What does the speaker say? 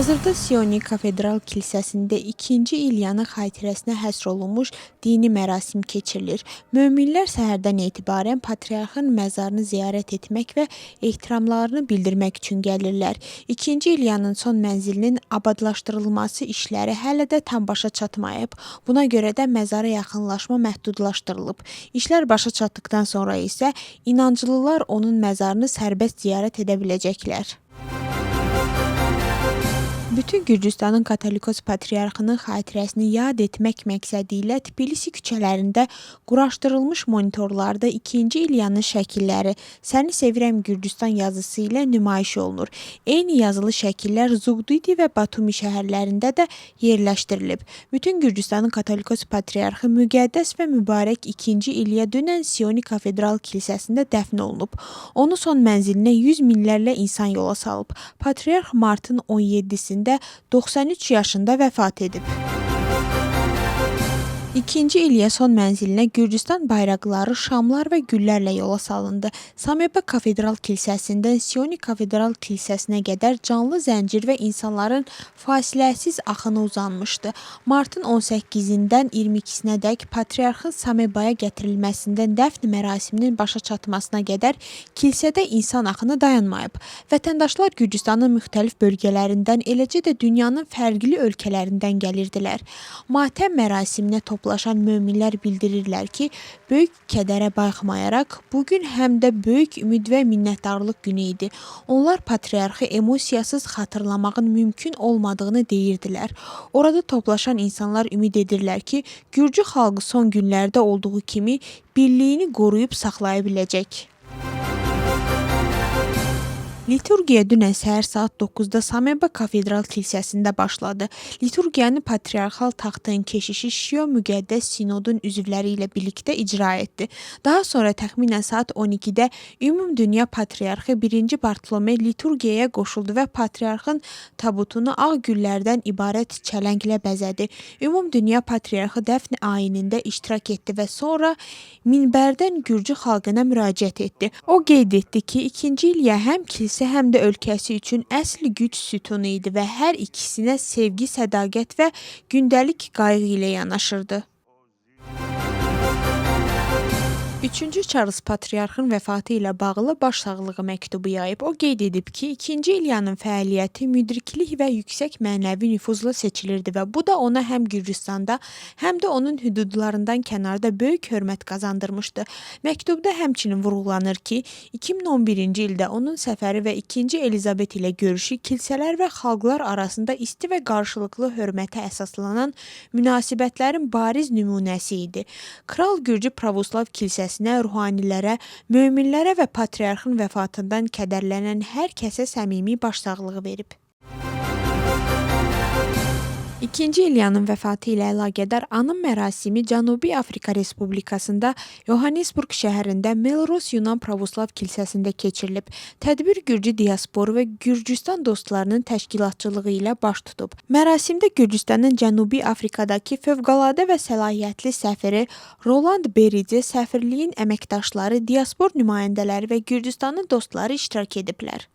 Hazırda Sioni Kafedral Kilsəsində 2-ci İlyanın xatirəsinə həsr olunmuş dini mərasim keçirilir. Möminlər səhərdən etibarən patriarxın məzarını ziyarət etmək və ehtiramlarını bildirmək üçün gəlirlər. 2-ci İlyanın son mənzilinin abadlaşdırılması işləri hələ də tam başa çatmayıb. Buna görə də məzara yaxınlaşma məhdudlaşdırılıb. İşlər başa çatdıqdan sonra isə inanclılar onun məzarını sərbəst ziyarət edə biləcəklər. Bütün Gürcüstanın Katolikos Patriarxının xatirəsini yad etmək məqsədi ilə Tbilisi küçələrində quraşdırılmış monitorlarda 2-ci İlyanın şəkilləri "Səni sevirəm Gürcüstan" yazısı ilə nümayiş olunur. Eyni yazılı şəkillər Zugdidi və Batumi şəhərlərində də yerləşdirilib. Bütün Gürcüstanın Katolikos Patriarxı müqəddəs və mübarək 2-ci İlya dünən Sioni Kafedral Kilsəsində dəfn olunub. Onu son mənzilinə 100 minlərlə insan yola salıb. Patriarx martın 17-sində 93 yaşında vəfat edib. 2-ci İlya son mənzilinə Gürcüstan bayraqları, şamlar və güllərlə yola salındı. Sameba Kafedral Kilsəsindən Sioni Kafedral Kilsəsinə qədər canlı zəncir və insanların fasiləsiz axını uzanmışdı. Martın 18-dən 22-sinədək Patriarxın Samebaya gətirilməsindən dəfn mərasiminin başa çatmasına qədər kilsədə insan axını dayanmayıb. Vətəndaşlar Gürcüstanın müxtəlif bölgələrindən, eləcə də dünyanın fərqli ölkələrindən gəlirdilər. Matəm mərasiminə toplaşan möminlər bildirirlər ki, böyük kədərə baxmayaraq, bugün həm də böyük ümid və minnətdarlıq günü idi. Onlar patriarxı emosiyasız xatırlamağın mümkün olmadığını deyirdilər. Orada toplaşan insanlar ümid edirlər ki, Gürcü xalqı son günlərdə olduğu kimi birliyini qoruyub saxlaya biləcək. Liturgiya dünən səhər saat 9-da Sameba Kafedral Kilsəsində başladı. Liturgiyanı patriarxal taxtın keşişi Şio Müqəddəs Sinodun üzvləri ilə birlikdə icra etdi. Daha sonra təxminən saat 12-də Ümumdünya Patriarxı 1-ci Bartolomey liturgiyaya qoşuldu və patriarxın tabutunu ağ güllərdən ibarət çələnglə bəzədi. Ümumdünya Patriarxı dəfn ayinində iştirak etdi və sonra minbərdən Gürcü xalqına müraciət etdi. O qeyd etdi ki, 2-ci İlya həm kilsə həm də ölkəsi üçün əsl güc sütunu idi və hər ikisinə sevgi, sədaqət və gündəlik qayğı ilə yanaşırdı. 3-cü Charles Patriarxın vəfatı ilə bağlı başsağlığı məktubu yayıb. O qeyd edib ki, 2-ci İlyanın fəaliyyəti müdriklik və yüksək mənəvi nüfuzla seçilirdi və bu da ona həm Gürcüstanda, həm də onun hüdudlarından kənarda böyük hörmət qazandırmışdı. Məktubda həmçinin vurğulanır ki, 2011-ci ildə onun səfəri və 2-ci Elizabet ilə görüşü kilsələr və xalqlar arasında isti və qarşılıqlı hörmətə əsaslanan münasibətlərin bariz nümunəsi idi. Kral Gürcü Pravoslav Kilsəsi ruhanilərə, möminlərə və patriarxın vəfatından kədərlənən hər kəsə səmimi başsağlığı verib. 2-ci İlyanın vəfatı ilə əlaqədar anım mərasimi Cənubi Afrika Respublikasında Johannesburg şəhərində Melrose Yunan Pravoslav Kilsəsində keçirilib. Tədbir Gürcü diasporu və Gürcüstan dostlarının təşkilatçılığı ilə baş tutub. Mərasimdə Gürcüstanın Cənubi Afrikadakı fövqəladə və səlahiyyətli səfiri Roland Beridze, səfirliyin əməkdaşları, diaspor nümayəndələri və Gürcüstanın dostları iştirak ediblər.